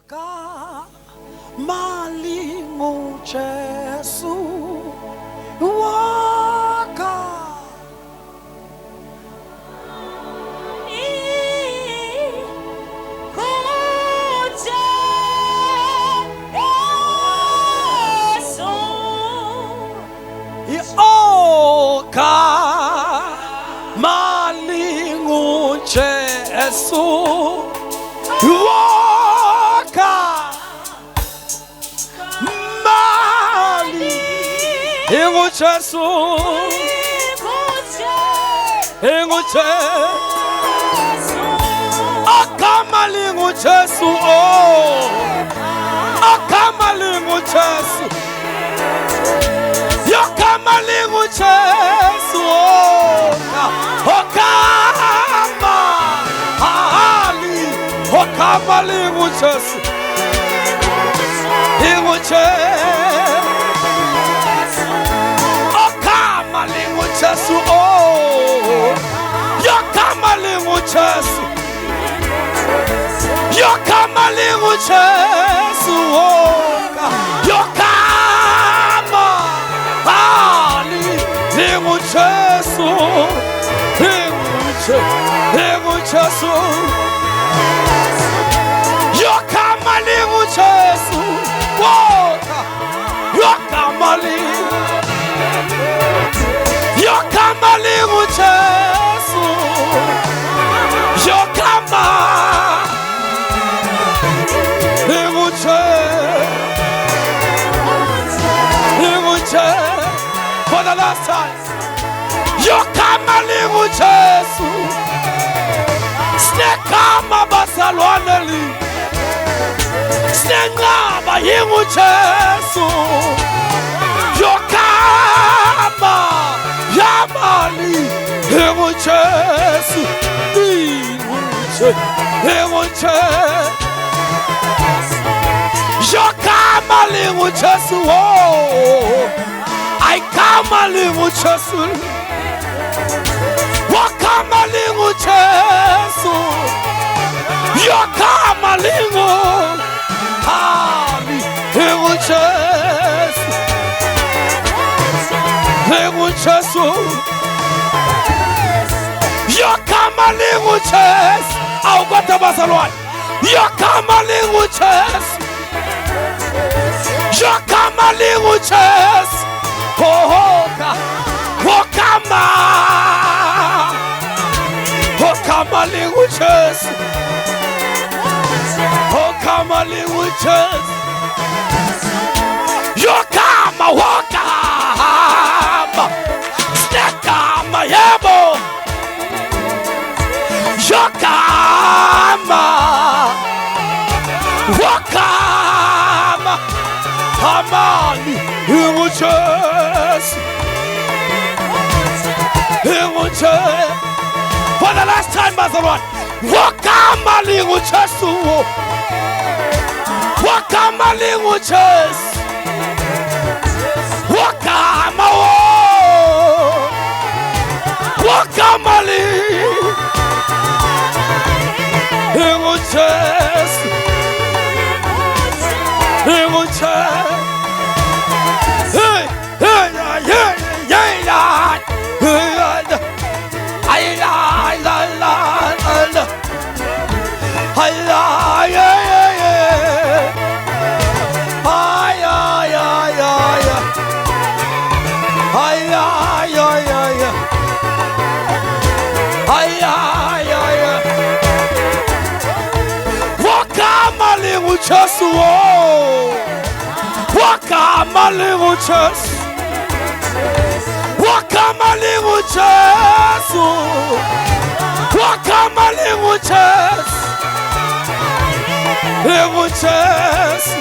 Ogama LinguJesu waka Ogama LinguJesu waka LinguJesu Ogama LinguJesu Ogama LinguJesu Ogama LinguJesu Ogama LinguJesu Ogama LinguJesu Ogama LinguJesu Ogama LinguJesu Ogama LinguJesu LinguJesu Ogama LinguJesu Ogama LinguJesu Ogama LinguJesu for the last time Ogama LinguJesu Snekama basalwaneli Snengaba LinguJesu Ogama Yamali LinguJesu Ogama LinguJesu I come LinguJesu Ogama LinguJesu Ogama LinguJesu LinguJesu Ogama LinguJesu awukwata bazalwane Ogama LinguJesu Ogama LinguJesu Ogama LinguJesu Ogama LinguJesu Ogama Snekama yebo Ogama Amali LinguJesu for the last time bazalwane Ogama LinguJesu Ogama LinguJesu Ogama Ogama LinguJesu Ogama LinguJesu Ogama LinguJesu Ogama LinguJesu Ogama LinguJesu LinguJesu